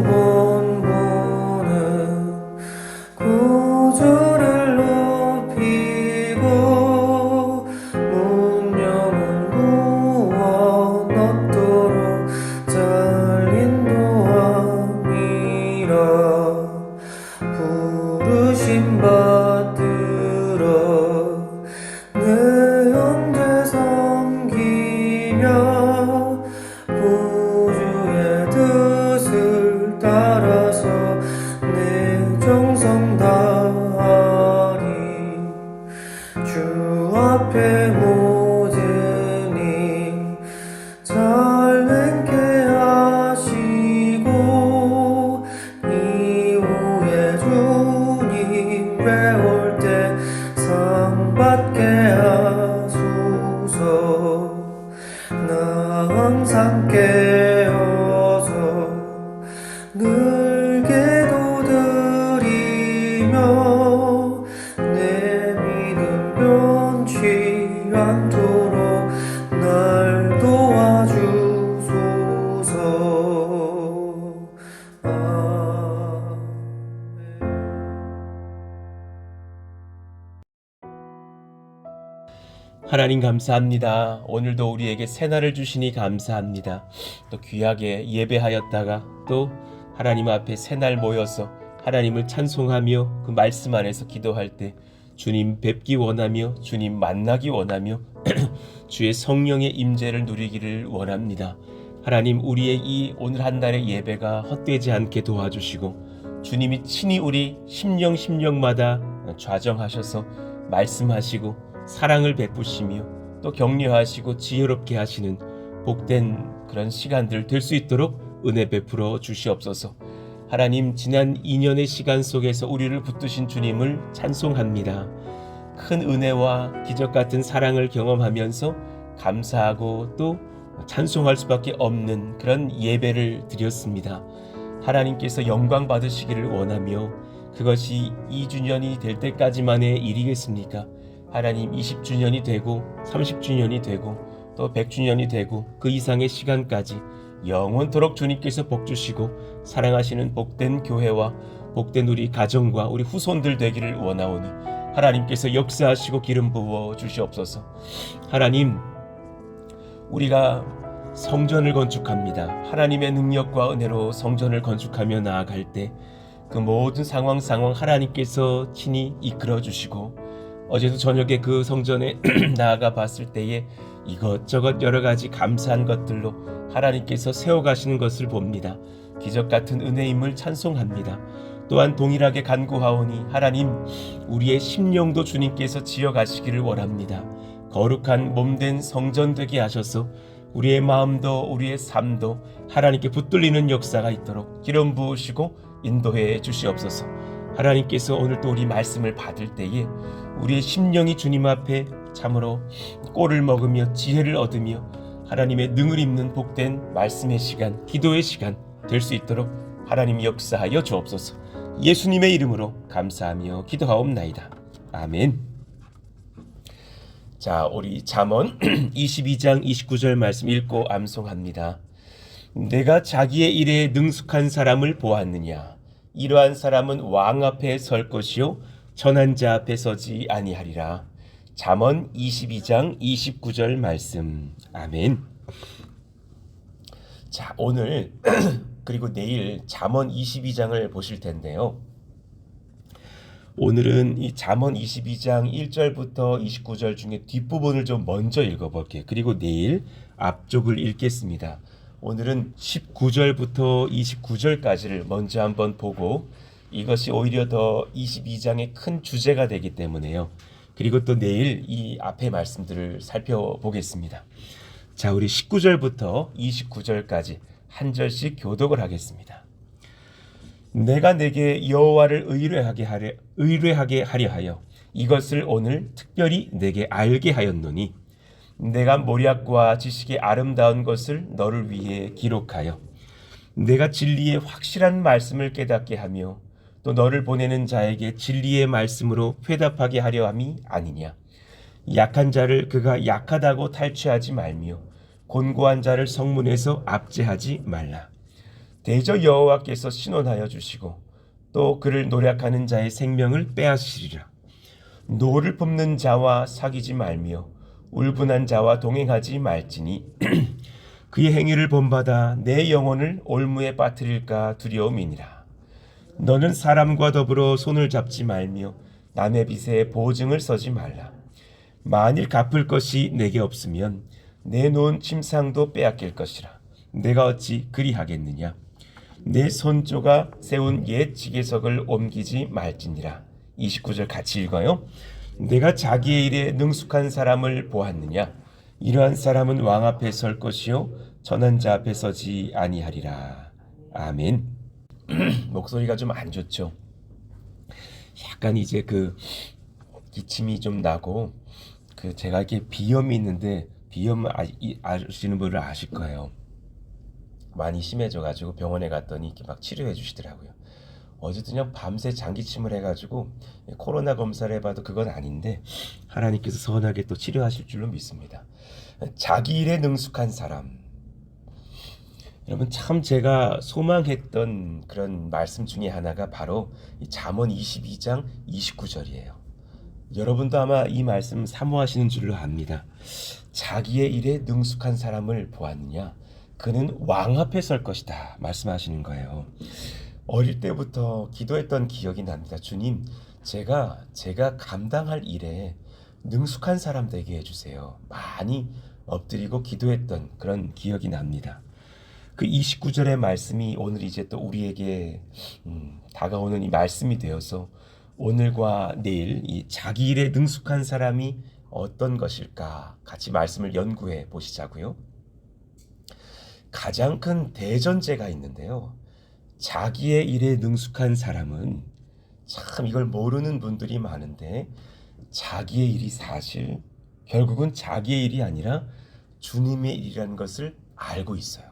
본보는 구주를 높이고 문명은 무언 없도록 잘린 도함이라 부르심 받들어 내 형제 섬기며 구주의 뜻을 따라서 내 정성 다하리 주 앞에 모든 일 잘 행케 하시고 이후에 주님 뵈올 때 상 받게 하소서. 나 항상 깨어서 늘 기도드리며 내 믿음 변치 않도록 날 도와주소서. 아멘. 하나님 감사합니다. 오늘도 우리에게 새날을 주시니 감사합니다. 또 귀하게 예배하였다가 또 하나님 앞에 새날 모여서 하나님을 찬송하며 그 말씀 안에서 기도할 때 주님 뵙기 원하며 주님 만나기 원하며 주의 성령의 임재를 누리기를 원합니다. 하나님, 우리의 이 오늘 한 날의 예배가 헛되지 않게 도와주시고 주님이 친히 우리 심령마다 좌정하셔서 말씀하시고 사랑을 베푸시며 또 격려하시고 지혜롭게 하시는 복된 그런 시간들 될 수 있도록 은혜 베풀어 주시옵소서. 하나님, 지난 2년의 시간 속에서 우리를 붙드신 주님을 찬송합니다. 큰 은혜와 기적 같은 사랑을 경험하면서 감사하고 또 찬송할 수밖에 없는 그런 예배를 드렸습니다. 하나님께서 영광 받으시기를 원하며 그것이 2주년이 될 때까지만의 일이겠습니까? 하나님, 20주년이 되고 30주년이 되고 또 100주년이 되고 그 이상의 시간까지 영원토록 주님께서 복주시고 사랑하시는 복된 교회와 복된 우리 가정과 우리 후손들 되기를 원하오니 하나님께서 역사하시고 기름 부어 주시옵소서. 하나님, 우리가 성전을 건축합니다. 하나님의 능력과 은혜로 성전을 건축하며 나아갈 때 그 모든 상황 하나님께서 친히 이끌어 주시고 어제도 저녁에 그 성전에 나아가 봤을 때에 이것저것 여러 가지 감사한 것들로 하나님께서 세워가시는 것을 봅니다. 기적 같은 은혜임을 찬송합니다. 또한 동일하게 간구하오니 하나님, 우리의 심령도 주님께서 지어가시기를 원합니다. 거룩한 몸된 성전 되게 하셔서 우리의 마음도 우리의 삶도 하나님께 붙들리는 역사가 있도록 기름 부으시고 인도해 주시옵소서. 하나님께서 오늘 또 우리 말씀을 받을 때에 우리의 심령이 주님 앞에 참으로 꼴을 먹으며 지혜를 얻으며 하나님의 능을 입는 복된 말씀의 시간, 기도의 시간 될 수 있도록 하나님 역사하여 주옵소서. 예수님의 이름으로 감사하며 기도하옵나이다. 아멘. 자, 우리 잠언 22장 29절 말씀 읽고 암송합니다. 내가 자기의 일에 능숙한 사람을 보았느냐? 이러한 사람은 왕 앞에 설 것이요 전한 자 앞에 서지 아니하리라. 잠언 22장 29절 말씀. 아멘. 자, 오늘 그리고 내일 잠언 22장을 보실 텐데요. 오늘은 이 잠언 22장 1절부터 29절 중에 뒷부분을 좀 먼저 읽어볼게요. 그리고 내일 앞쪽을 읽겠습니다. 오늘은 19절부터 29절까지를 먼저 한번 보고 이것이 오히려 더 22장의 큰 주제가 되기 때문에요. 그리고 또 내일 이 앞의 말씀들을 살펴보겠습니다. 자, 우리 19절부터 29절까지 한 절씩 교독을 하겠습니다. 내가 내게 여호와를 의뢰하게 하려 하여 이것을 오늘 특별히 내게 알게 하였노니 내가 모략과 지식의 아름다운 것을 너를 위해 기록하여 내가 진리의 확실한 말씀을 깨닫게 하며 또 너를 보내는 자에게 진리의 말씀으로 회답하게 하려 함이 아니냐. 약한 자를 그가 약하다고 탈취하지 말며 곤고한 자를 성문에서 압제하지 말라. 대저 여호와께서 신원하여 주시고 또 그를 노략하는 자의 생명을 빼앗으시리라. 노를 뿜는 자와 사귀지 말며 울분한 자와 동행하지 말지니 그의 행위를 본받아 내 영혼을 올무에 빠뜨릴까 두려움이니라. 너는 사람과 더불어 손을 잡지 말며 남의 빚에 보증을 서지 말라. 만일 갚을 것이 내게 없으면 내 놓은 침상도 빼앗길 것이라. 내가 어찌 그리하겠느냐. 내 손조가 세운 옛 지게석을 옮기지 말지니라. 29절 같이 읽어요. 내가 자기의 일에 능숙한 사람을 보았느냐. 이러한 사람은 왕 앞에 설 것이요 전한 자 앞에 서지 아니하리라. 아멘. 목소리가 좀 안 좋죠. 약간 이제 그 기침이 좀 나고 제가 이렇게 비염이 있는데 비염 아시는 분들 아실 거예요. 많이 심해져가지고 병원에 갔더니 이렇게 막 치료해 주시더라고요. 어제도 그냥 밤새 장기침을 해가지고 코로나 검사를 해봐도 그건 아닌데 하나님께서 선하게 또 치료하실 줄로 믿습니다. 자기 일에 능숙한 사람. 여러분 참 제가 소망했던 그런 말씀 중에 하나가 바로 이 잠언 22장 29절이에요. 여러분도 아마 이 말씀 사모하시는 줄로 압니다. 자기의 일에 능숙한 사람을 보았느냐? 그는 왕 앞에 설 것이다 말씀하시는 거예요. 어릴 때부터 기도했던 기억이 납니다. 주님, 제가 감당할 일에 능숙한 사람 되게 해주세요. 많이 엎드리고 기도했던 그런 기억이 납니다. 그 29절의 말씀이 오늘 이제 또 우리에게 다가오는 이 말씀이 되어서 오늘과 내일 이 자기 일에 능숙한 사람이 어떤 것일까 같이 말씀을 연구해 보시자고요. 가장 큰 대전제가 있는데요. 자기의 일에 능숙한 사람은 참 이걸 모르는 분들이 많은데 자기의 일이 사실 결국은 자기의 일이 아니라 주님의 일이라는 것을 알고 있어요.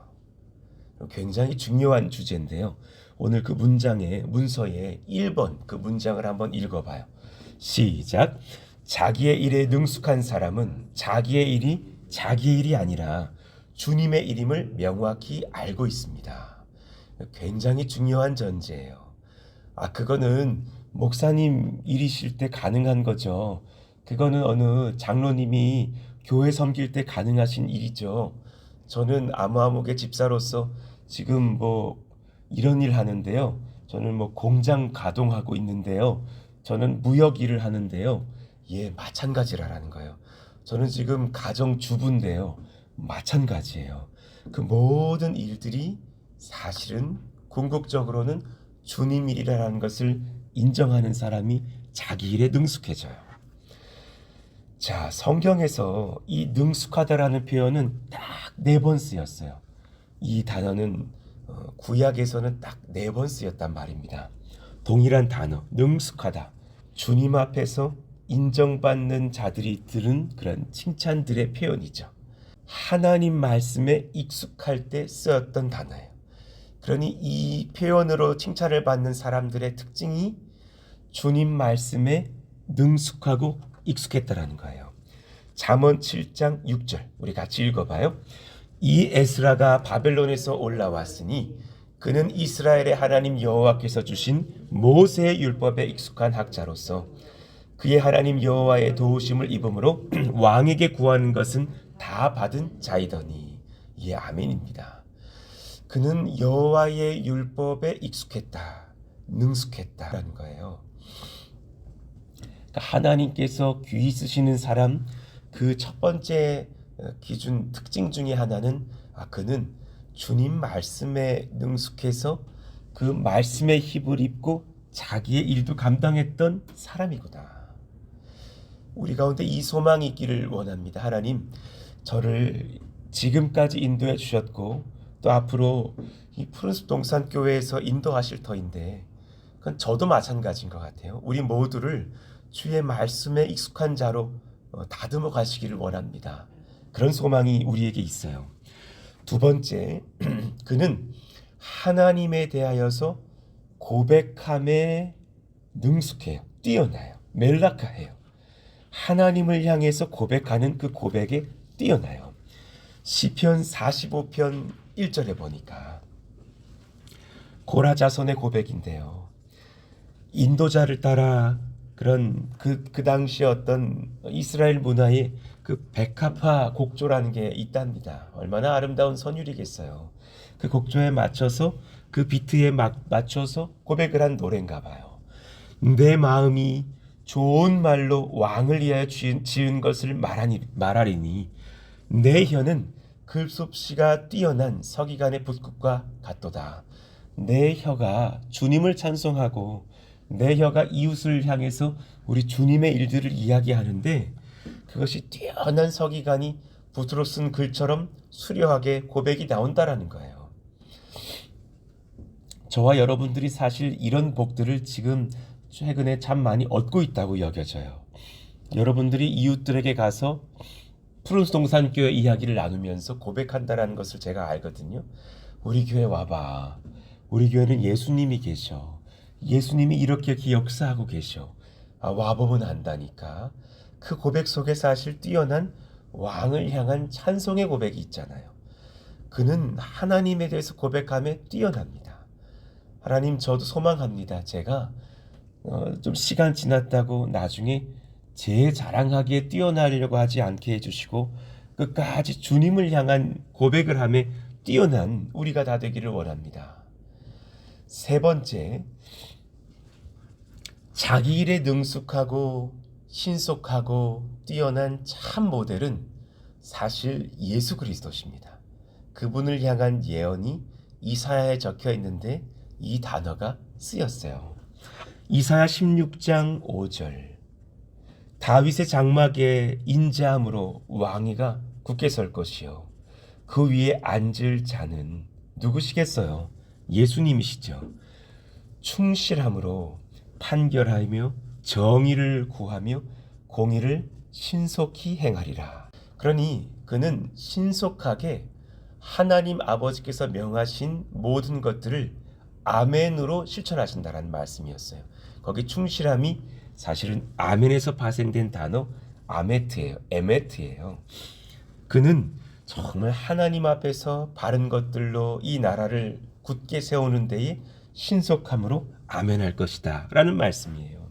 굉장히 중요한 주제인데요. 오늘 그 문서의 1번 그 문장을 한번 읽어봐요. 시작. 자기의 일에 능숙한 사람은 자기의 일이 아니라 주님의 일임을 명확히 알고 있습니다. 굉장히 중요한 전제예요. 그거는 목사님 일이실 때 가능한 거죠. 그거는 어느 장로님이 교회 섬길 때 가능하신 일이죠. 저는 아무개 집사로서 지금 이런 일 하는데요. 저는 공장 가동하고 있는데요. 저는 무역 일을 하는데요. 예, 마찬가지라는 거예요. 저는 지금 가정주부인데요. 마찬가지예요. 그 모든 일들이 사실은 궁극적으로는 주님 일이라는 것을 인정하는 사람이 자기 일에 능숙해져요. 자, 성경에서 이 능숙하다라는 표현은 딱 4번 쓰였어요. 이 단어는 구약에서는 딱 4번 쓰였단 말입니다. 동일한 단어, 능숙하다. 주님 앞에서 인정받는 자들이 들은 그런 칭찬들의 표현이죠. 하나님 말씀에 익숙할 때 쓰였던 단어예요. 그러니 이 표현으로 칭찬을 받는 사람들의 특징이 주님 말씀에 능숙하고 익숙했다라는 거예요. 잠언 7장 6절 우리 같이 읽어봐요. 이 에스라가 바벨론에서 올라왔으니 그는 이스라엘의 하나님 여호와께서 주신 모세의 율법에 익숙한 학자로서 그의 하나님 여호와의 도우심을 입음으로 왕에게 구하는 것은 다 받은 자이더니. 예, 아멘입니다. 그는 여호와의 율법에 익숙했다, 능숙했다라는 거예요. 그러니까 하나님께서 귀히 쓰시는 사람 그 첫 번째 기준 특징 중에 하나는 그는 주님 말씀에 능숙해서 그 말씀의 힘을 입고 자기의 일도 감당했던 사람이구나. 우리 가운데 이 소망이 있기를 원합니다. 하나님, 저를 지금까지 인도해 주셨고 또 앞으로 이 푸른숲 동산교회에서 인도하실 터인데 그건 저도 마찬가지인 것 같아요. 우리 모두를 주의 말씀에 익숙한 자로 다듬어 가시기를 원합니다. 그런 소망이 우리에게 있어요. 두 번째, 그는 하나님에 대하여서 고백함에 능숙해요. 뛰어나요. 멜라카해요. 하나님을 향해서 고백하는 그 고백에 뛰어나요. 시편 45편 1절에 보니까 고라 자손의 고백인데요. 인도자를 따라 그런 그 당시에 어떤 이스라엘 문화의 그 백합화 곡조라는 게 있답니다. 얼마나 아름다운 선율이겠어요. 그 곡조에 맞춰서 그 비트에 맞춰서 고백을 한 노래인가 봐요. 내 마음이 좋은 말로 왕을 위하여 지은 것을 말하리니 내 혀는 글솜씨가 뛰어난 서기관의 붓끝과 같도다. 내 혀가 주님을 찬송하고 내 혀가 이웃을 향해서 우리 주님의 일들을 이야기하는데 그것이 뛰어난 서기관이 붓으로 쓴 글처럼 수려하게 고백이 나온다라는 거예요. 저와 여러분들이 사실 이런 복들을 지금 최근에 참 많이 얻고 있다고 여겨져요. 여러분들이 이웃들에게 가서 푸른동산교회 이야기를 나누면서 고백한다라는 것을 제가 알거든요. 우리 교회 와봐. 우리 교회는 예수님이 계셔. 예수님이 이렇게 역사하고 계셔. 와보면 안다니까. 그 고백 속에 사실 뛰어난 왕을 향한 찬송의 고백이 있잖아요. 그는 하나님에 대해서 고백함에 뛰어납니다. 하나님, 저도 소망합니다. 제가 좀 시간 지났다고 나중에 제 자랑하기에 뛰어나려고 하지 않게 해주시고 끝까지 주님을 향한 고백을 하며 뛰어난 우리가 다 되기를 원합니다. 세 번째, 자기 일에 능숙하고 신속하고 뛰어난 참 모델은 사실 예수 그리스도십니다. 그분을 향한 예언이 이사야에 적혀 있는데 이 단어가 쓰였어요. 이사야 16장 5절. 다윗의 장막에 인자함으로 왕위가 굳게 설 것이요 그 위에 앉을 자는 누구시겠어요? 예수님이시죠. 충실함으로 판결하며 정의를 구하며 공의를 신속히 행하리라. 그러니 그는 신속하게 하나님 아버지께서 명하신 모든 것들을 아멘으로 실천하신다라는 말씀이었어요. 거기 충실함이 사실은 아멘에서 파생된 단어 에메트예요. 그는 정말 하나님 앞에서 바른 것들로 이 나라를 굳게 세우는 데에 신속함으로 아멘할 것이다 라는 말씀이에요.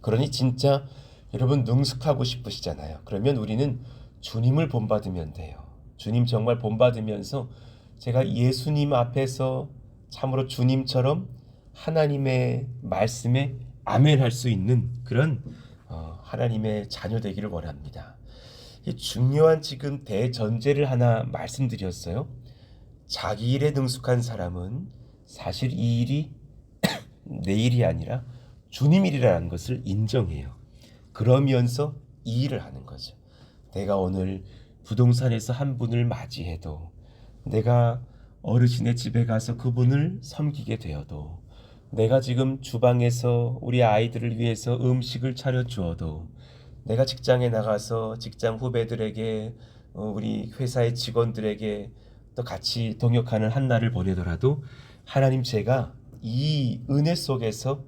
그러니 진짜 여러분 능숙하고 싶으시잖아요. 그러면 우리는 주님을 본받으면 돼요. 주님 정말 본받으면서 제가 예수님 앞에서 참으로 주님처럼 하나님의 말씀에 아멘할 수 있는 그런 하나님의 자녀 되기를 원합니다. 중요한 지금 대전제를 하나 말씀드렸어요. 자기 일에 능숙한 사람은 사실 이 일이 내 일이 아니라 주님 일이라는 것을 인정해요. 그러면서 이 일을 하는 거죠. 내가 오늘 부동산에서 한 분을 맞이해도, 내가 어르신의 집에 가서 그분을 섬기게 되어도, 내가 지금 주방에서 우리 아이들을 위해서 음식을 차려주어도, 내가 직장에 나가서 직장 후배들에게 우리 회사의 직원들에게 또 같이 동역하는 한 날을 보내더라도 하나님, 제가 이 은혜 속에서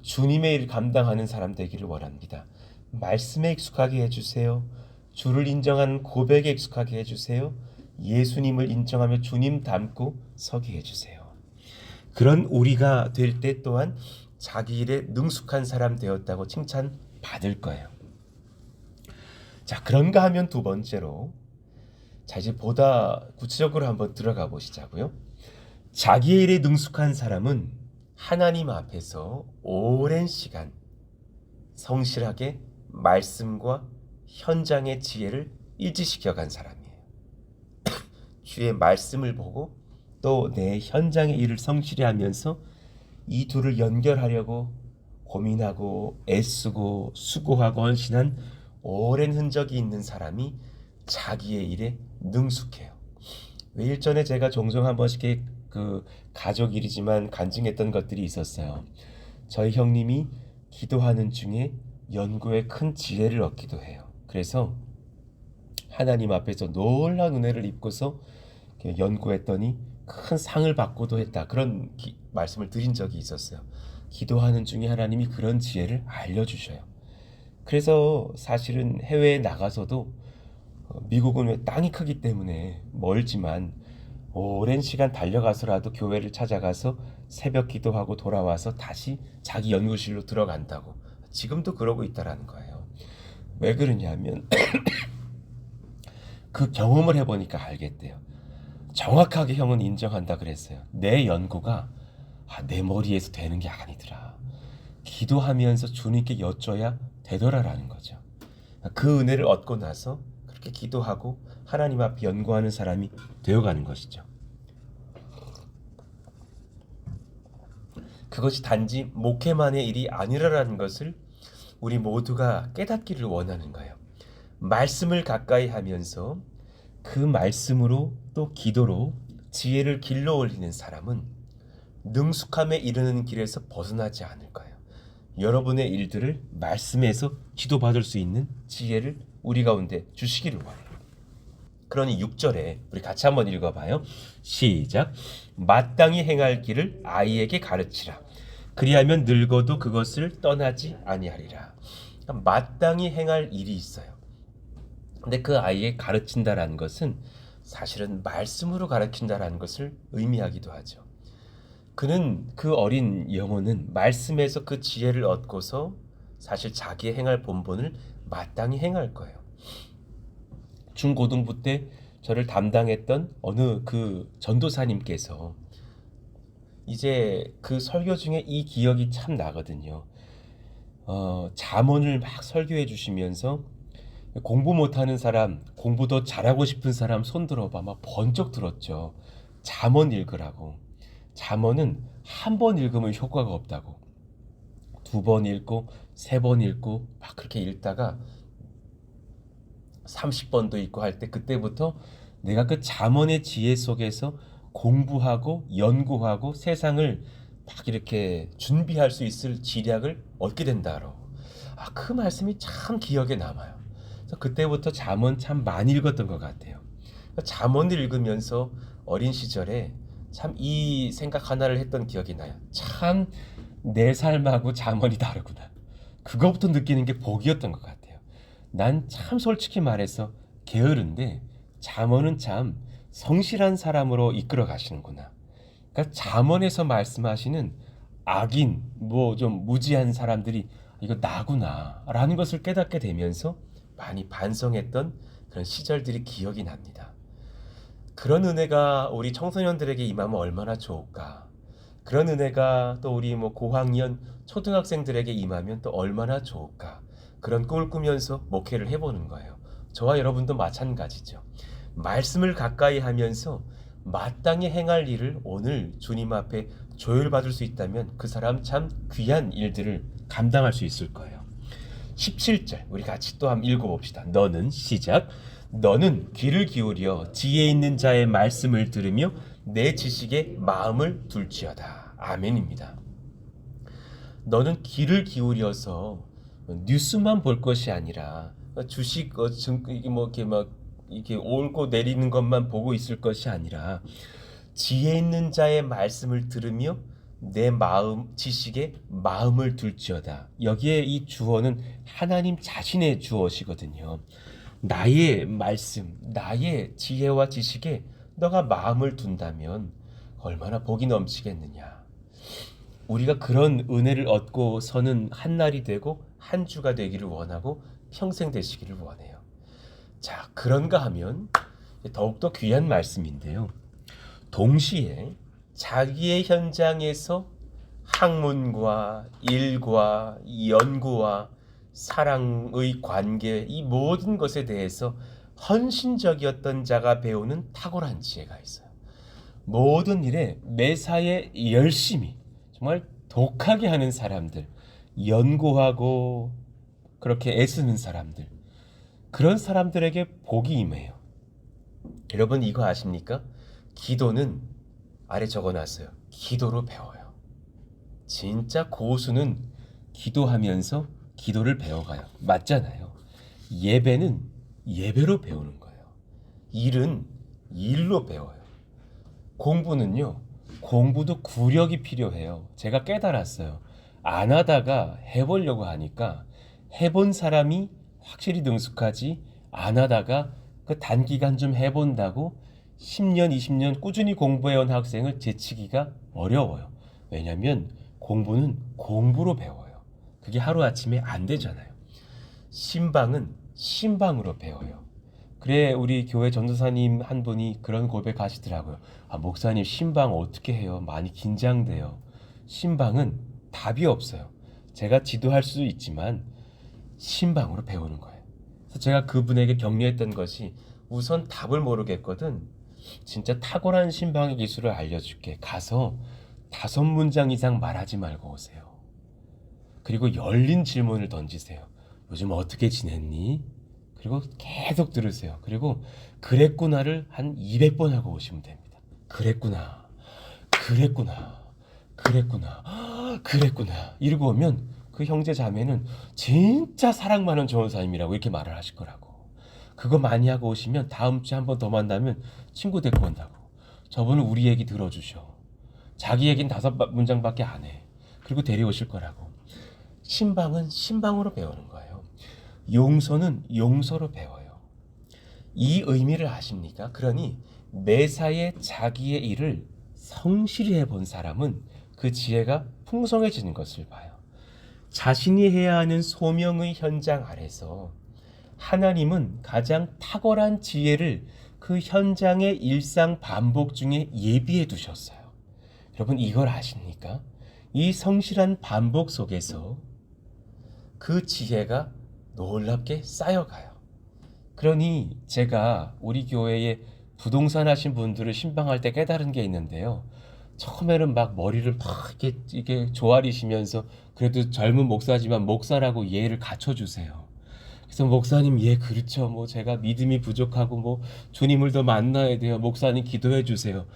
주님의 일을 감당하는 사람 되기를 원합니다. 말씀에 익숙하게 해주세요. 주를 인정하는 고백에 익숙하게 해주세요. 예수님을 인정하며 주님 닮고 서게 해주세요. 그런 우리가 될 때 또한 자기 일에 능숙한 사람 되었다고 칭찬받을 거예요. 자, 그런가 하면 두 번째로, 자, 이제 보다 구체적으로 한번 들어가 보시자고요. 자기 일에 능숙한 사람은 하나님 앞에서 오랜 시간 성실하게 말씀과 현장의 지혜를 일치시켜 간 사람이에요. 주의 말씀을 보고 또 내 현장의 일을 성실히 하면서 이 둘을 연결하려고 고민하고 애쓰고 수고하고 헌신한 오랜 흔적이 있는 사람이 자기의 일에 능숙해요. 왜 일전에 제가 종종 한 번씩 그 가족 일이지만 간증했던 것들이 있었어요. 저희 형님이 기도하는 중에 연구에 큰 지혜를 얻기도 해요. 그래서 하나님 앞에서 놀라운 은혜를 입고서 연구했더니 큰 상을 받고도 했다. 그런 말씀을 드린 적이 있었어요. 기도하는 중에 하나님이 그런 지혜를 알려주셔요. 그래서 사실은 해외에 나가서도 미국은 왜 땅이 크기 때문에 멀지만 오랜 시간 달려가서라도 교회를 찾아가서 새벽 기도하고 돌아와서 다시 자기 연구실로 들어간다고. 지금도 그러고 있다라는 거예요. 왜 그러냐면 그 경험을 해보니까 알겠대요. 정확하게 형은 인정한다 그랬어요. 내 연구가 내 머리에서 되는 게 아니더라. 기도하면서 주님께 여쭤야 되더라라는 거죠. 그 은혜를 얻고 나서 그렇게 기도하고 하나님 앞에 연구하는 사람이 되어가는 것이죠. 그것이 단지 목회만의 일이 아니라는 것을 우리 모두가 깨닫기를 원하는 거예요. 말씀을 가까이 하면서 그 말씀으로 또 기도로 지혜를 길러 올리는 사람은 능숙함에 이르는 길에서 벗어나지 않을 거예요. 여러분의 일들을 말씀에서 지도받을 수 있는 지혜를 우리 가운데 주시기를 원해요. 그러니 6절에 우리 같이 한번 읽어봐요. 시작. 마땅히 행할 길을 아이에게 가르치라. 그리하면 늙어도 그것을 떠나지 아니하리라. 마땅히 행할 일이 있어요. 근데 그 아이에게 가르친다라는 것은 사실은 말씀으로 가르친다라는 것을 의미하기도 하죠. 그는 그 어린 영혼은 말씀에서 그 지혜를 얻고서 사실 자기의 행할 본분을 마땅히 행할 거예요. 중고등부 때 저를 담당했던 어느 그 전도사님께서 이제 그 설교 중에 이 기억이 참 나거든요. 잠언을 막 설교해 주시면서 공부 못하는 사람, 공부 더 잘하고 싶은 사람 손 들어봐. 막 번쩍 들었죠. 잠언 읽으라고. 잠언은 한 번 읽으면 효과가 없다고. 2번 읽고 3번 읽고 막 그렇게 읽다가 30번도 읽고 할 때 그때부터 내가 그 잠언의 지혜 속에서 공부하고 연구하고 세상을 막 이렇게 준비할 수 있을 지략을 얻게 된다로. 그 말씀이 참 기억에 남아요. 그래서 그때부터 잠언 참 많이 읽었던 것 같아요. 잠언을 읽으면서 어린 시절에 참 이 생각 하나를 했던 기억이 나요. 참 내 삶하고 잠언이 다르구나. 그거부터 느끼는 게 복이었던 것 같아요. 난 참 솔직히 말해서 게으른데 잠언은 참 성실한 사람으로 이끌어 가시는구나. 그러니까 잠언에서 말씀하시는 악인, 뭐 좀 무지한 사람들이 이거 나구나라는 것을 깨닫게 되면서 많이 반성했던 그런 시절들이 기억이 납니다. 그런 은혜가 우리 청소년들에게 임하면 얼마나 좋을까. 그런 은혜가 또 우리 고학년 초등학생들에게 임하면 또 얼마나 좋을까. 그런 꿈을 꾸면서 목회를 해보는 거예요. 저와 여러분도 마찬가지죠. 말씀을 가까이 하면서 마땅히 행할 일을 오늘 주님 앞에 조율받을 수 있다면 그 사람 참 귀한 일들을 감당할 수 있을 거예요. 17절 우리 같이 또 한번 읽어봅시다. 너는 시작. 너는 귀를 기울여 지혜 있는 자의 말씀을 들으며 내 지식에 마음을 둘지어다. 아멘입니다. 너는 귀를 기울여서 뉴스만 볼 것이 아니라 주식 이게 이렇게 막 이렇게 오르고 내리는 것만 보고 있을 것이 아니라 지혜 있는 자의 말씀을 들으며 내 마음 지식에 마음을 둘지어다. 여기에 이 주어는 하나님 자신의 주어시거든요. 나의 말씀, 나의 지혜와 지식에 너가 마음을 둔다면 얼마나 복이 넘치겠느냐. 우리가 그런 은혜를 얻고 서는 한 날이 되고 한 주가 되기를 원하고 평생 되시기를 원해요. 자, 그런가 하면 더욱더 귀한 말씀인데요. 동시에 자기의 현장에서 학문과 일과 연구와 사랑의 관계 이 모든 것에 대해서 헌신적이었던 자가 배우는 탁월한 지혜가 있어요. 모든 일에 매사에 열심히 정말 독하게 하는 사람들, 연구하고 그렇게 애쓰는 사람들, 그런 사람들에게 복이 임해요. 여러분 이거 아십니까? 기도는 아래 적어놨어요. 기도로 배워요. 진짜 고수는 기도하면서 기도를 배워가요. 맞잖아요. 예배는 예배로 배우는 거예요. 일은 일로 배워요. 공부는요. 공부도 구력이 필요해요. 제가 깨달았어요. 안 하다가 해보려고 하니까 해본 사람이 확실히 능숙하지 안 하다가 그 단기간 좀 해본다고 10년, 20년 꾸준히 공부해온 학생을 제치기가 어려워요. 왜냐하면 공부는 공부로 배워요. 그게 하루아침에 안 되잖아요. 신방은 신방으로 배워요. 그래 우리 교회 전도사님 한 분이 그런 고백하시더라고요. 아, 목사님 신방 어떻게 해요? 많이 긴장돼요. 신방은 답이 없어요. 제가 지도할 수 있지만 신방으로 배우는 거예요. 그래서 제가 그분에게 격려했던 것이 우선 답을 모르겠거든. 진짜 탁월한 신방의 기술을 알려줄게. 가서 5문장 이상 말하지 말고 오세요. 그리고 열린 질문을 던지세요. 요즘 어떻게 지냈니? 그리고 계속 들으세요. 그리고 그랬구나를 한 200번 하고 오시면 됩니다. 그랬구나, 그랬구나, 그랬구나, 그랬구나 이러고 오면 그 형제 자매는 진짜 사랑 많은 전도사님이라고 이렇게 말을 하실 거라고. 그거 많이 하고 오시면 다음 주에 한 번 더 만나면 친구 데리고 온다고. 저분은 우리 얘기 들어주셔. 자기 얘기는 5문장밖에 안 해. 그리고 데려오실 거라고. 신방은 신방으로 배우는 거예요. 용서는 용서로 배워요. 이 의미를 아십니까? 그러니 매사에 자기의 일을 성실히 해본 사람은 그 지혜가 풍성해지는 것을 봐요. 자신이 해야 하는 소명의 현장 아래서 하나님은 가장 탁월한 지혜를 그 현장의 일상 반복 중에 예비해 두셨어요. 여러분 이걸 아십니까? 이 성실한 반복 속에서 그 지혜가 놀랍게 쌓여가요. 그러니 제가 우리 교회에 부동산 하신 분들을 신방할 때 깨달은 게 있는데요. 처음에는 막 머리를 막 이게 조아리시면서 그래도 젊은 목사지만 목사라고 예의를 갖춰주세요. 그래서 목사님 예 그렇죠. 뭐 제가 믿음이 부족하고 뭐 주님을 더 만나야 돼요. 목사님 기도해 주세요.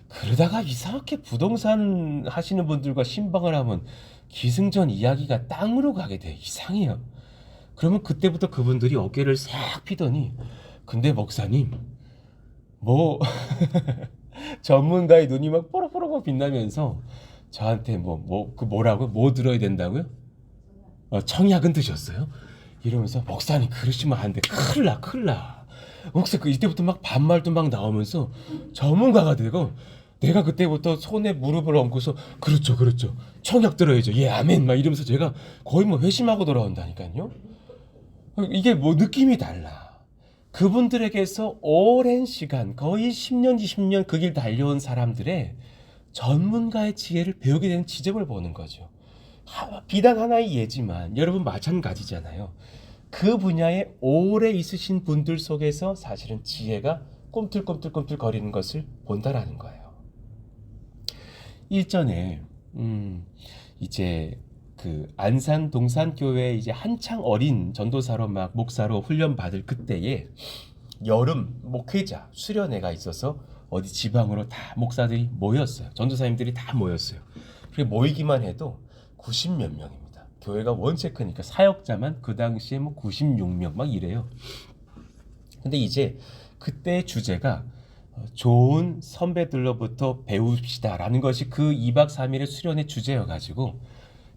그러다가 이상하게 부동산 하시는 분들과 신방을 하면 기승전 이야기가 땅으로 가게 돼. 이상해요. 그러면 그때부터 그분들이 어깨를 싹 피더니 근데 목사님 뭐 전문가의 눈이 막 뽀록뽀록 빛나면서 저한테 뭐라고? 뭐 들어야 된다고요? 청약은 드셨어요? 이러면서 목사님 그러시면 안 돼. 큰일 나. 목사 이때부터 막 반말도 막 나오면서 전문가가 되고 내가 그때부터 손에 무릎을 얹고서 그렇죠. 청약 들어야죠. 예 아멘 막 이러면서 제가 거의 뭐 회심하고 돌아온다니까요. 이게 뭐 느낌이 달라. 그분들에게서 오랜 시간 거의 10년 20년 그 길 달려온 사람들의 전문가의 지혜를 배우게 되는 지점을 보는 거죠. 비단 하나의 예지만 여러분 마찬가지잖아요. 그 분야에 오래 있으신 분들 속에서 사실은 지혜가 꿈틀꿈틀 거리는 것을 본다라는 거예요. 일전에 이제 그 안산 동산교회 이제 한창 어린 전도사로 막 목사로 훈련 받을 그때에 여름 목회자 수련회가 있어서 어디 지방으로 다 목사들이 모였어요. 전도사님들이 다 모였어요. 그렇게 모이기만 해도 90몇 명입니다. 교회가 원체 크니까 사역자만 그 당시에 뭐 96명 막 이래요. 근데 이제 그때 주제가 좋은 선배들로부터 배웁시다라는 것이 그 2박 3일의 수련의 주제여가지고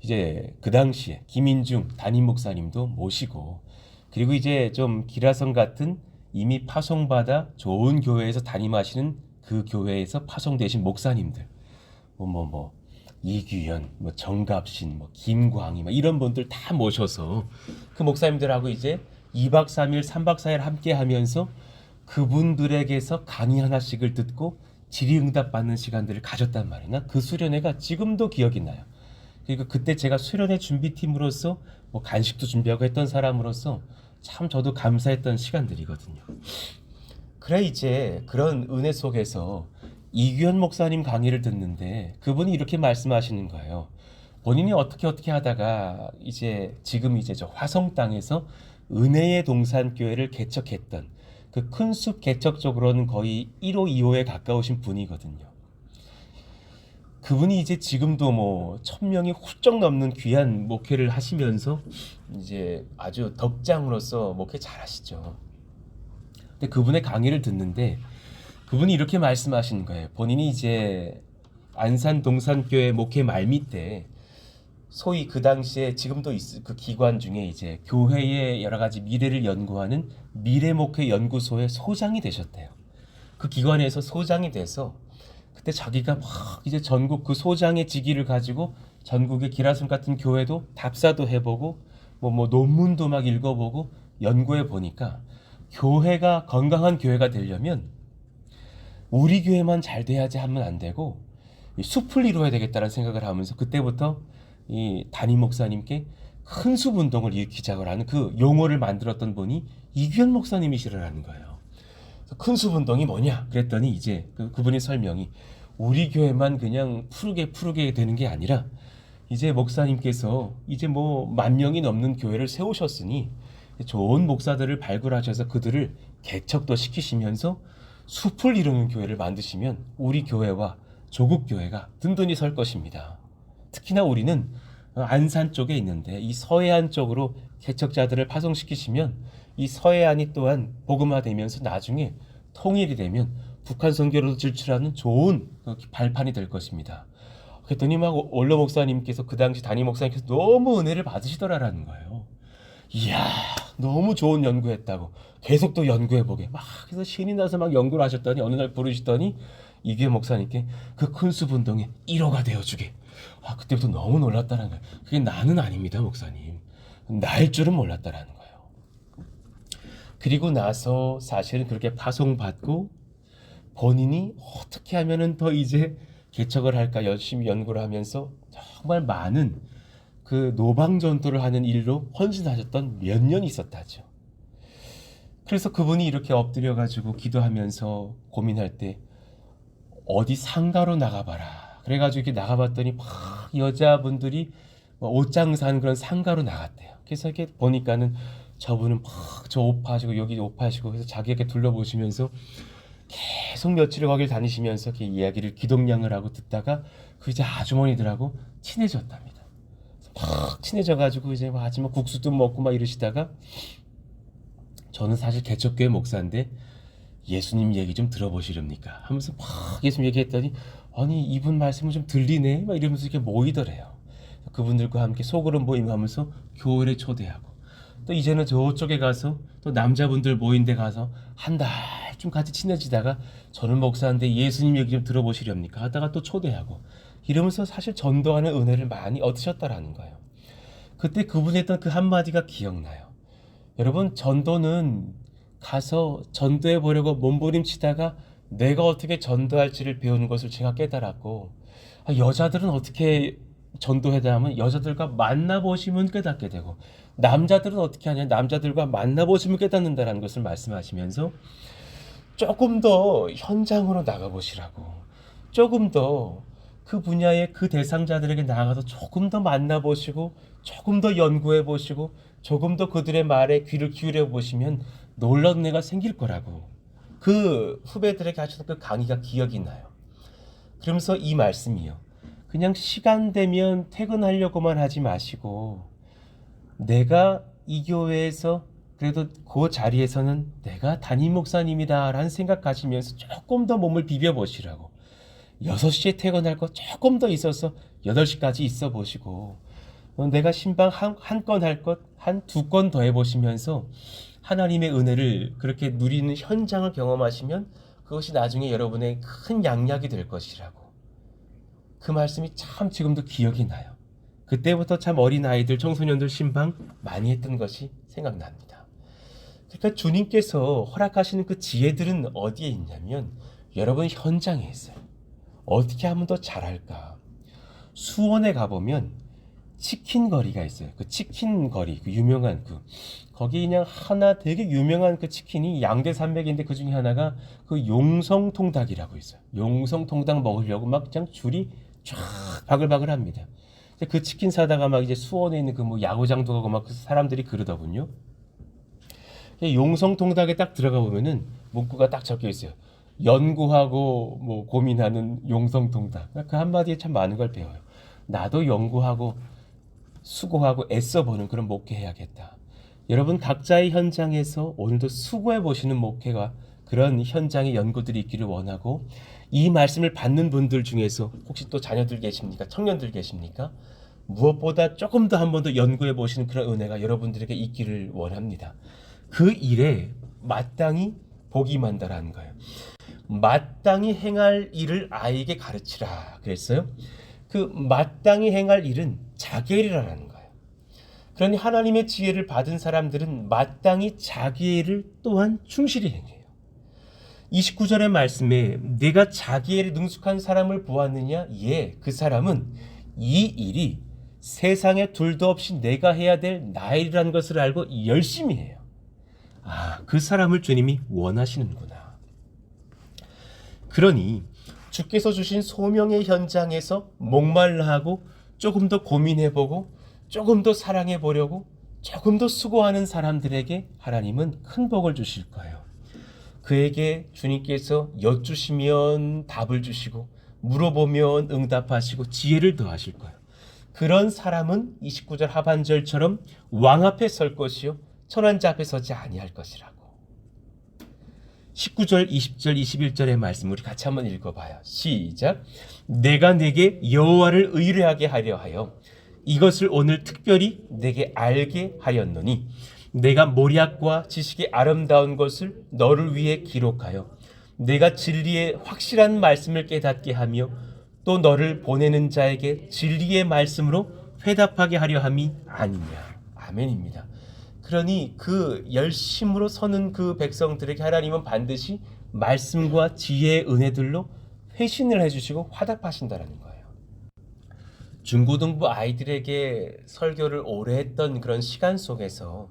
이제 그 당시에 김인중 담임 목사님도 모시고 그리고 이제 좀 기라성 같은 이미 파송받아 좋은 교회에서 담임하시는 그 교회에서 파송되신 목사님들 이규현, 정갑신, 김광희 이런 분들 다 모셔서 그 목사님들하고 이제 2박 3일, 3박 4일 함께 하면서 그분들에게서 강의 하나씩을 듣고 질의응답 받는 시간들을 가졌단 말이에요. 나 그 수련회가 지금도 기억이 나요. 그리고 그때 제가 수련회 준비팀으로서 간식도 준비하고 했던 사람으로서 참 저도 감사했던 시간들이거든요. 그래 이제 그런 은혜 속에서 이규현 목사님 강의를 듣는데 그분이 이렇게 말씀하시는 거예요. 본인이 어떻게 하다가 지금 저 화성 땅에서 은혜의 동산교회를 개척했던 그 큰 숲 개척 쪽으로는 거의 1호, 2호에 가까우신 분이거든요. 그분이 이제 지금도 1000명이 훌쩍 넘는 귀한 목회를 하시면서 이제 아주 덕장으로서 목회 잘하시죠. 근데 그분의 강의를 듣는데 그분이 이렇게 말씀하시는 거예요. 본인이 이제 안산 동산교회 목회 말미때 소위 그 당시에 지금도 그 기관 중에 이제 교회의 여러 가지 미래를 연구하는 미래목회 연구소의 소장이 되셨대요. 그 기관에서 소장이 돼서 그때 자기가 막 이제 전국 그 소장의 직위를 가지고 전국의 기라섬 같은 교회도 답사도 해보고 뭐 논문도 막 읽어보고 연구해 보니까 교회가 건강한 교회가 되려면 우리 교회만 잘 돼야지 하면 안 되고 이 숲을 이루어야 되겠다는 생각을 하면서 그때부터 이 담임 목사님께 큰 숲 운동을 일으키자고 하는 그 용어를 만들었던 분이 이규현 목사님이시라는 거예요. 큰 숲 운동이 뭐냐? 그랬더니 이제 그분의 설명이 우리 교회만 그냥 푸르게 되는 게 아니라 이제 목사님께서 이제 뭐 10,000명이 넘는 교회를 세우셨으니 좋은 목사들을 발굴하셔서 그들을 개척도 시키시면서 숲을 이루는 교회를 만드시면 우리 교회와 조국 교회가 든든히 설 것입니다. 특히나 우리는 안산 쪽에 있는데 이 서해안 쪽으로 개척자들을 파송시키시면 이 서해안이 또한 복음화되면서 나중에 통일이 되면 북한 선교로도 진출하는 좋은 발판이 될 것입니다. 그랬더니 막 원로 목사님께서 그 당시 담임 목사님께서 너무 은혜를 받으시더라라는 거예요. 이야, 너무 좋은 연구했다고 계속 또 연구해보게 막 해서 신이 나서 막 연구를 하셨더니 어느 날 부르시더니 이규현 목사님께 그 큰 숲 운동의 1호가 되어주게. 그때부터 너무 놀랐다는 거예요. 그게 나는 아닙니다, 목사님. 나일 줄은 몰랐다라는 거예요. 그리고 나서 사실은 그렇게 파송받고 본인이 어떻게 하면은 더 이제 개척을 할까 열심히 연구를 하면서 정말 많은 그 노방전도를 하는 일로 헌신하셨던 몇 년이 있었다죠. 그래서 그분이 이렇게 엎드려 가지고 기도하면서 고민할 때 어디 상가로 나가봐라. 그래가지고 이렇게 나가봤더니 막 여자분들이 옷장 사는 그런 상가로 나갔대요. 그래서 이렇게 보니까는 저분은 막 저 옷 파시고 여기 옷 파시고 그래서 자기에게 둘러보시면서 계속 며칠을 거길 다니시면서 이렇게 이야기를 기동량을 하고 듣다가 그 이제 아주머니들하고 친해졌답니다. 막 친해져가지고 이제 마지막 국수도 먹고 막 이러시다가 저는 사실 개척교회 목사인데 예수님 얘기 좀 들어보시렵니까? 하면서 막 예수님 얘기했더니 아니 이분 말씀은 좀 들리네 막 이러면서 이렇게 모이더래요. 그분들과 함께 소그룹 모임하면서 교회를 초대하고 또 이제는 저쪽에 가서 또 남자분들 모인 데 가서 한 달쯤 같이 친해지다가 저는 목사인데 예수님 얘기 좀 들어보시렵니까? 하다가 또 초대하고 이러면서 사실 전도하는 은혜를 많이 얻으셨다라는 거예요. 그때 그분이 했던 그 한마디가 기억나요. 여러분 전도는 가서 전도해 보려고 몸부림치다가 내가 어떻게 전도할지를 배우는 것을 제가 깨달았고 여자들은 어떻게 전도해야 하면 여자들과 만나보시면 깨닫게 되고 남자들은 어떻게 하냐 남자들과 만나보시면 깨닫는다라는 것을 말씀하시면서 조금 더 현장으로 나가보시라고 조금 더 그 분야의 그 대상자들에게 나아가서 조금 더 만나보시고 조금 더 연구해보시고 조금 더 그들의 말에 귀를 기울여 보시면 놀라운 은혜가 생길 거라고 그 후배들에게 하셨던 그 강의가 기억이 나요. 그러면서 이 말씀이요. 그냥 시간 되면 퇴근하려고만 하지 마시고 내가 이 교회에서 그래도 그 자리에서는 내가 담임 목사님이다 라는 생각 가지면서 조금 더 몸을 비벼보시라고 6시에 퇴근할 거 조금 더 있어서 8시까지 있어 보시고 내가 신방 한 건 할 것 한 2건 더 해보시면서 하나님의 은혜를 그렇게 누리는 현장을 경험하시면 그것이 나중에 여러분의 큰 양약이 될 것이라고 그 말씀이 참 지금도 기억이 나요. 그때부터 참 어린아이들 청소년들 신방 많이 했던 것이 생각납니다. 그러니까 주님께서 허락하시는 그 지혜들은 어디에 있냐면 여러분 현장에 있어요. 어떻게 하면 더 잘할까? 수원에 가보면 치킨 거리가 있어요. 그 치킨 거리, 그 유명한 거기 그냥 하나 되게 유명한 그 치킨이 양대산맥인데 그 중에 하나가 그 용성통닭이라고 있어요. 용성통닭 먹으려고 막 그냥 줄이 쫙 바글바글합니다. 그 치킨 사다가 막 이제 수원에 있는 그 뭐 야구장도 가고 막 사람들이 그러더군요. 용성통닭에 딱 들어가 보면은 문구가 딱 적혀 있어요. 연구하고 뭐 고민하는 용성통닭. 그 한마디에 참 많은 걸 배워요. 나도 연구하고 수고하고 애써보는 그런 목회해야겠다. 여러분 각자의 현장에서 오늘도 수고해 보시는 목회가 그런 현장의 연구들이 있기를 원하고 이 말씀을 받는 분들 중에서 혹시 또 자녀들 계십니까? 청년들 계십니까? 무엇보다 조금 더 한 번 더 연구해 보시는 그런 은혜가 여러분들에게 있기를 원합니다. 그 일에 마땅히 복이 만다라는 거예요. 마땅히 행할 일을 아이에게 가르치라 그랬어요. 그 마땅히 행할 일은 자기의 일이라는 거예요. 그러니 하나님의 지혜를 받은 사람들은 마땅히 자기의 일을 또한 충실히 행해요. 29절의 말씀에 내가 자기의 일에 능숙한 사람을 보았느냐? 예, 그 사람은 이 일이 세상에 둘도 없이 내가 해야 될 나의 일이라는 것을 알고 열심히 해요. 그 사람을 주님이 원하시는구나. 그러니 주께서 주신 소명의 현장에서 목말라 하고 조금 더 고민해보고 조금 더 사랑해보려고 조금 더 수고하는 사람들에게 하나님은 큰 복을 주실 거예요. 그에게 주님께서 여쭈시면 답을 주시고 물어보면 응답하시고 지혜를 더하실 거예요. 그런 사람은 29절 하반절처럼 왕 앞에 설 것이요 천한자 앞에 서지 아니할 것이라고. 19절, 20절, 21절의 말씀 우리 같이 한번 읽어봐요. 시작. 내가 내게 여호와를 의뢰하게 하려 하여 이것을 오늘 특별히 내게 알게 하였노니 내가 모략과 지식의 아름다운 것을 너를 위해 기록하여 내가 진리의 확실한 말씀을 깨닫게 하며 또 너를 보내는 자에게 진리의 말씀으로 회답하게 하려 함이 아니냐. 아멘입니다. 그러니 그 열심으로 서는 그 백성들에게 하나님은 반드시 말씀과 지혜의 은혜들로 회신을 해주시고 화답하신다는 거예요. 중고등부 아이들에게 설교를 오래 했던 그런 시간 속에서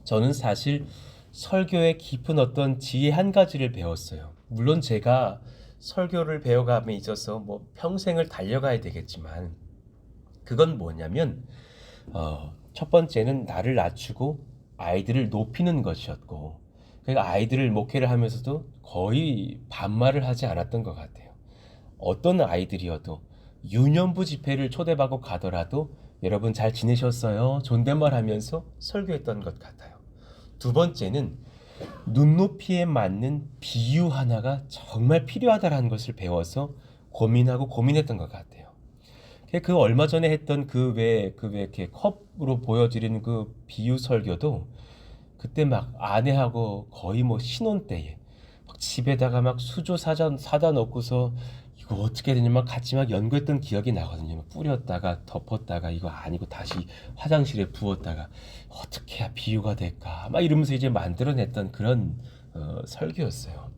저는 사실 설교의 깊은 어떤 지혜 한 가지를 배웠어요. 물론 제가 설교를 배워감에 있어서 뭐 평생을 달려가야 되겠지만 그건 뭐냐면 첫 번째는 나를 낮추고 아이들을 높이는 것이었고, 그러니까 아이들을 목회를 하면서도 거의 반말을 하지 않았던 것 같아요. 어떤 아이들이어도 유년부 집회를 초대받고 가더라도 여러분 잘 지내셨어요? 존댓말 하면서 설교했던 것 같아요. 두 번째는 눈높이에 맞는 비유 하나가 정말 필요하다는 것을 배워서 고민했던 것 같아요. 그 얼마 전에 했던 그 왜 이렇게 컵으로 보여드리는 그 비유 설교도 그때 막 아내하고 거의 뭐 신혼 때에 막 집에다가 막 수조 사다 놓고서 이거 어떻게 되냐면 같이 막 연구했던 기억이 나거든요. 뿌렸다가 덮었다가 이거 아니고 다시 화장실에 부었다가 어떻게 해야 비유가 될까 막 이러면서 이제 만들어냈던 그런 설교였어요.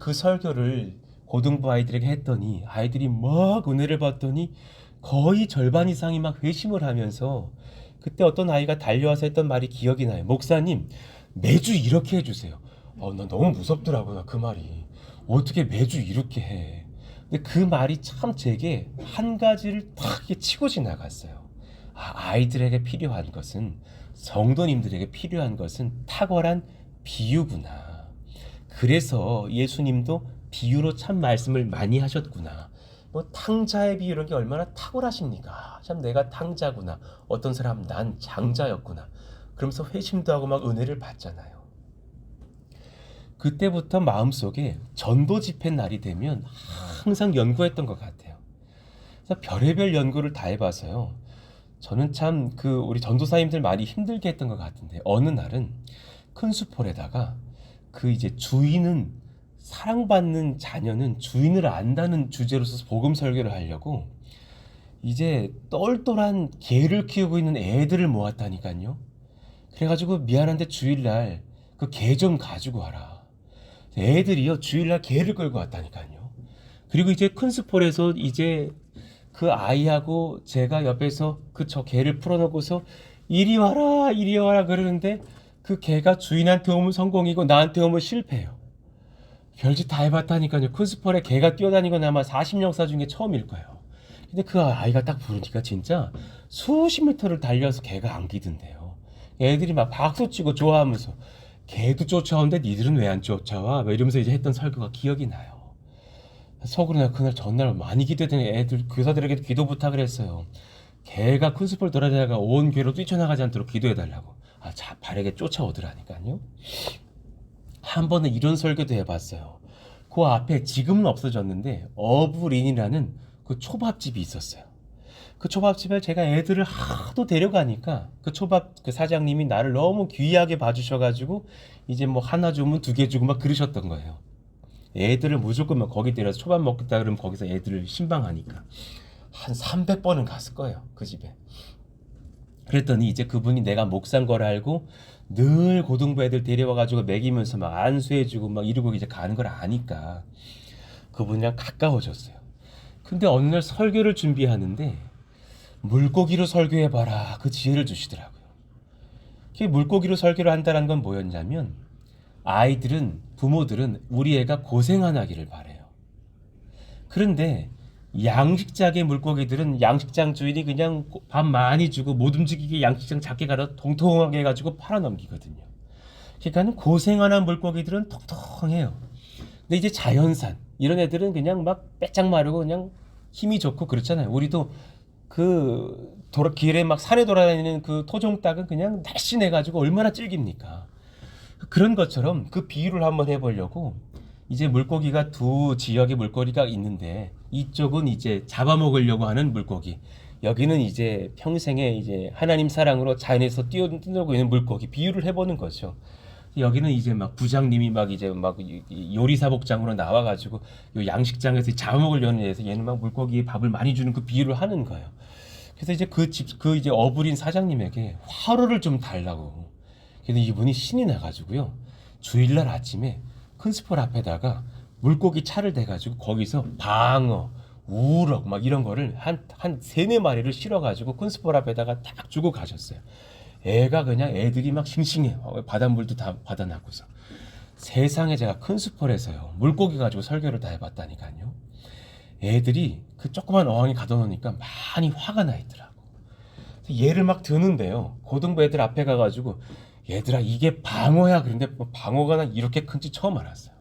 그 설교를 고등부 아이들에게 했더니 아이들이 막 은혜를 받더니 거의 절반 이상이 막 회심을 하면서 그때 어떤 아이가 달려와서 했던 말이 기억이 나요. 목사님 매주 이렇게 해주세요. 나 너무 무섭더라고요. 나 그 말이 어떻게 매주 이렇게 해. 근데 그 말이 참 제게 한 가지를 탁 치고 지나갔어요. 아이들에게 필요한 것은, 성도님들에게 필요한 것은 탁월한 비유구나. 그래서 예수님도 비유로 참 말씀을 많이 하셨구나. 뭐 탕자의 비유 이런 게 얼마나 탁월하십니까? 참 내가 탕자구나. 어떤 사람 난 장자였구나. 그러면서 회심도 하고 막 은혜를 받잖아요. 그때부터 마음속에 전도 집회 날이 되면 항상 연구했던 것 같아요. 그래서 별의별 연구를 다 해봐서요. 저는 참 우리 전도사님들 많이 힘들게 했던 것 같은데 어느 날은 큰 수폴에다가 이제 주인은 사랑받는 자녀는 주인을 안다는 주제로서 복음 설교를 하려고 이제 똘똘한 개를 키우고 있는 애들을 모았다니까요. 그래가지고 미안한데 주일날 그 개 좀 가지고 와라. 애들이요 주일날 개를 끌고 왔다니까요. 그리고 이제 큰 스폴에서 이제 그 아이하고 제가 옆에서 저 개를 풀어놓고서 이리 와라 그러는데 그 개가 주인한테 오면 성공이고 나한테 오면 실패해요. 별짓 다 해봤다니까요. 큰 스폴에 개가 뛰어다니고 아마 40역사 중에 처음일 거예요. 근데 그 아이가 딱 부르니까 진짜 수십 미터를 달려서 개가 안기던데요. 애들이 막 박수치고 좋아하면서 개도 쫓아오는데 니들은 왜 안 쫓아와? 이러면서 이제 했던 설교가 기억이 나요. 속으로 내가 그날 전날 많이 기도했더니 애들 교사들에게 기도 부탁을 했어요. 개가 큰 숲을 돌아다니다가 온 괴로 뛰쳐나가지 않도록 기도해달라고. 바르게 쫓아오더라니까요. 한 번은 이런 설교도 해봤어요. 그 앞에 지금은 없어졌는데 어부린이라는 그 초밥집이 있었어요. 그 초밥집에 제가 애들을 하도 데려가니까 그 초밥 그 사장님이 나를 너무 귀하게 봐주셔가지고 이제 뭐 하나 주면 두 개 주고 막 그러셨던 거예요. 애들을 무조건 막 거기 데려서 초밥 먹겠다 그러면 거기서 애들을 신방하니까 한 300번은 갔을 거예요, 그 집에. 그랬더니 이제 그분이 내가 목사인 걸 알고 늘 고등부 애들 데려와가지고 먹이면서 막 안수해주고 막 이러고 이제 가는 걸 아니까 그분이랑 가까워졌어요. 근데 어느 날 설교를 준비하는데 물고기로 설교해봐라, 그 지혜를 주시더라고요. 그 물고기로 설교를 한다는 건 뭐였냐면, 아이들은, 부모들은 우리 애가 고생 안 하기를 바래요. 그런데 양식장의 물고기들은 양식장 주인이 그냥 밥 많이 주고 못 움직이게 양식장 작게 갈아 통통하게 해가지고 팔아넘기거든요. 그러니까 고생 안 한 물고기들은 통통해요. 근데 이제 자연산 이런 애들은 그냥 막 빼짝 마르고 그냥 힘이 좋고 그렇잖아요. 우리도 길에 막 산에 돌아다니는 그 토종닭은 그냥 날씬해가지고 얼마나 질깁니까? 그런 것처럼 그 비유를 한번 해보려고, 이제 물고기가 두 지역의 물고기가 있는데 이쪽은 이제 잡아먹으려고 하는 물고기, 여기는 이제 평생에 이제 하나님 사랑으로 자연에서 뛰어놀고 있는 물고기, 비유를 해보는 거죠. 여기는 이제 막 부장님이 막 이제 막 요리사 복장으로 나와가지고 요 양식장에서 잡아먹으려는 애에서 얘는 막 물고기에 밥을 많이 주는 그 비유를 하는 거예요. 그래서 이제 그 이제 어부린 사장님에게 화로를 좀 달라고. 그래서 이분이 신이 나가지고요, 주일날 아침에 큰 스폴 앞에다가 물고기 차를 대가지고 거기서 방어, 우럭 막 이런 거를 한 3-4마리를 실어가지고 큰 스폴 앞에다가 딱 주고 가셨어요. 애가 그냥 애들이 막 싱싱해. 바닷물도 다 받아놨고서. 세상에, 제가 큰 스폴에서요 물고기 가지고 설교를 다 해봤다니까요. 애들이 그 조그만 어항에 가둬놓으니까 많이 화가 나 있더라고. 얘를 막 드는데요, 고등부 애들 앞에 가가지고 얘들아 이게 방어야. 그런데 뭐 방어가 난 이렇게 큰지 처음 알았어요.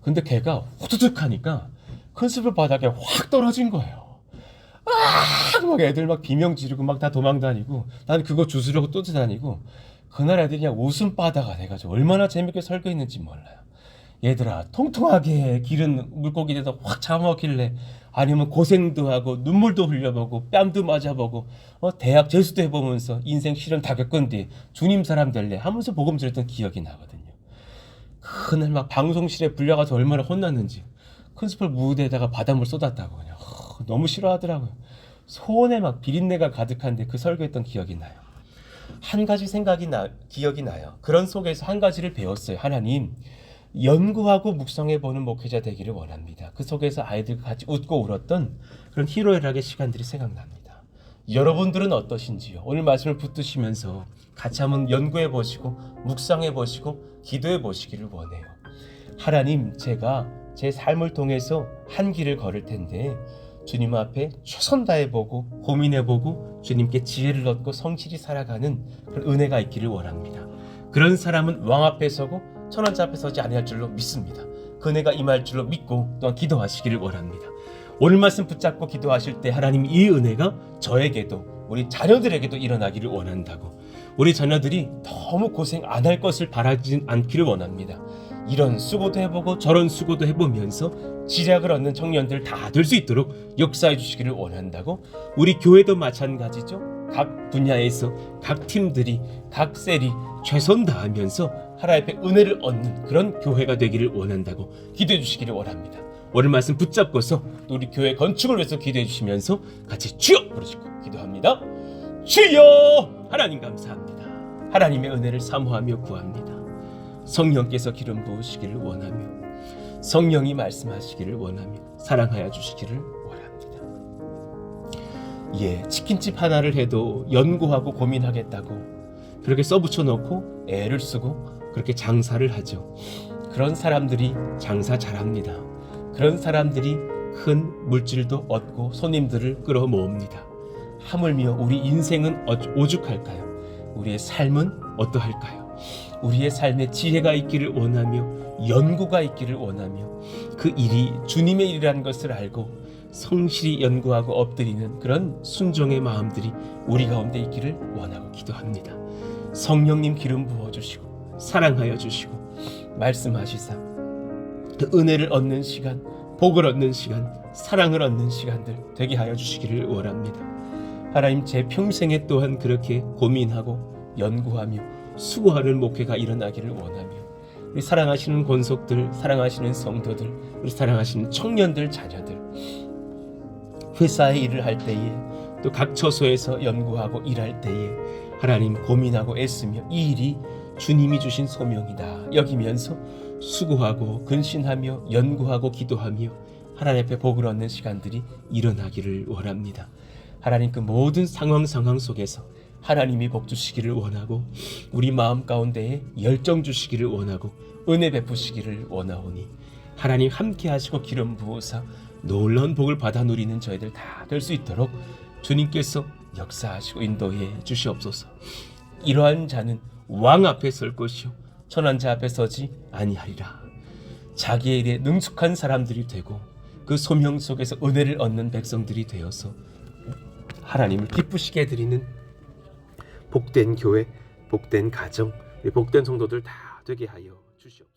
근데 걔가 후두둑 하니까 큰 숲을 바닥에 확 떨어진 거예요. 막 애들 막 비명 지르고 막 다 도망다니고, 난 그거 주스려고 쫓아다니고, 그날 애들이 그냥 웃음바다가 돼가지고 얼마나 재밌게 설교했는지 몰라요. 얘들아, 통통하게 기른 물고기에서 확 잡아먹길래, 아니면 고생도 하고 눈물도 흘려보고 뺨도 맞아보고 대학 재수도 해보면서 인생 시련 다 겪은 뒤 주님 사람 될래 하면서 복음 전했던 기억이 나거든요. 그날 막 방송실에 불려가서 얼마나 혼났는지, 큰 숲을 무대에다가 바닷물 쏟았다고 그냥 너무 싫어하더라고요. 손에 막 비린내가 가득한데 그 설교했던 기억이 나요. 한 가지 기억이 나요. 그런 속에서 한 가지를 배웠어요. 하나님, 연구하고 묵상해보는 목회자 되기를 원합니다. 그 속에서 아이들과 같이 웃고 울었던 그런 희로애락의 시간들이 생각납니다. 여러분들은 어떠신지요? 오늘 말씀을 붙드시면서 같이 한번 연구해보시고 묵상해보시고 기도해보시기를 원해요. 하나님, 제가 제 삶을 통해서 한 길을 걸을 텐데 주님 앞에 최선 다해보고 고민해보고 주님께 지혜를 얻고 성실히 살아가는 그런 은혜가 있기를 원합니다. 그런 사람은 왕 앞에 서고 천원자 앞에 서지 아니할 줄로 믿습니다. 그 은혜가 임할 줄로 믿고 또한 기도하시기를 원합니다. 오늘 말씀 붙잡고 기도하실 때 하나님, 이 은혜가 저에게도 우리 자녀들에게도 일어나기를 원한다고, 우리 자녀들이 너무 고생 안 할 것을 바라지 않기를 원합니다. 이런 수고도 해보고 저런 수고도 해보면서 지략을 얻는 청년들 다 될 수 있도록 역사해 주시기를 원한다고, 우리 교회도 마찬가지죠. 각 분야에서 각 팀들이 각 셀이 최선 다하면서 하나님 앞에 은혜를 얻는 그런 교회가 되기를 원한다고 기도해 주시기를 원합니다. 오늘 말씀 붙잡고서 또 우리 교회 건축을 위해서 기도해 주시면서 같이 주여 부르시고 기도합니다. 주여! 하나님 감사합니다. 하나님의 은혜를 사모하며 구합니다. 성령께서 기름 부으시기를 원하며 성령이 말씀하시기를 원하며 사랑하여 주시기를 원합니다. 예, 치킨집 하나를 해도 연구하고 고민하겠다고 그렇게 써붙여 놓고 애를 쓰고 그렇게 장사를 하죠. 그런 사람들이 장사 잘합니다. 그런 사람들이 큰 물질도 얻고 손님들을 끌어모읍니다. 하물며 우리 인생은 오죽할까요? 우리의 삶은 어떠할까요? 우리의 삶에 지혜가 있기를 원하며 연구가 있기를 원하며 그 일이 주님의 일이라는 것을 알고 성실히 연구하고 엎드리는 그런 순종의 마음들이 우리 가운데 있기를 원하고 기도합니다. 성령님 기름 부어주시고 사랑하여 주시고 말씀하시사 그 은혜를 얻는 시간, 복을 얻는 시간, 사랑을 얻는 시간들 되게 하여 주시기를 원합니다. 하나님, 제 평생에 또한 그렇게 고민하고 연구하며 수고하는 목회가 일어나기를 원하며 우리 사랑하시는 권속들, 사랑하시는 성도들, 우리 사랑하시는 청년들, 자녀들, 회사에 일을 할 때에 또 각 처소에서 연구하고 일할 때에 하나님 고민하고 애쓰며 이 일이 주님이 주신 소명이다 여기면서 수고하고 근신하며 연구하고 기도하며 하나님 앞에 복을 얻는 시간들이 일어나기를 원합니다. 하나님 그 모든 상황 속에서 하나님이 복 주시기를 원하고 우리 마음 가운데에 열정 주시기를 원하고 은혜 베푸시기를 원하오니 하나님 함께 하시고 기름 부으사 놀라운 복을 받아 누리는 저희들 다 될 수 있도록 주님께서 역사하시고 인도해 주시옵소서. 이러한 자는 왕 앞에 설 것이요 천한 자 앞에 서지 아니하리라. 자기의 일에 능숙한 사람들이 되고 그 소명 속에서 은혜를 얻는 백성들이 되어서 하나님을 기쁘시게 해드리는 복된 교회, 복된 가정, 복된 성도들 다 되게 하여 주시옵소서.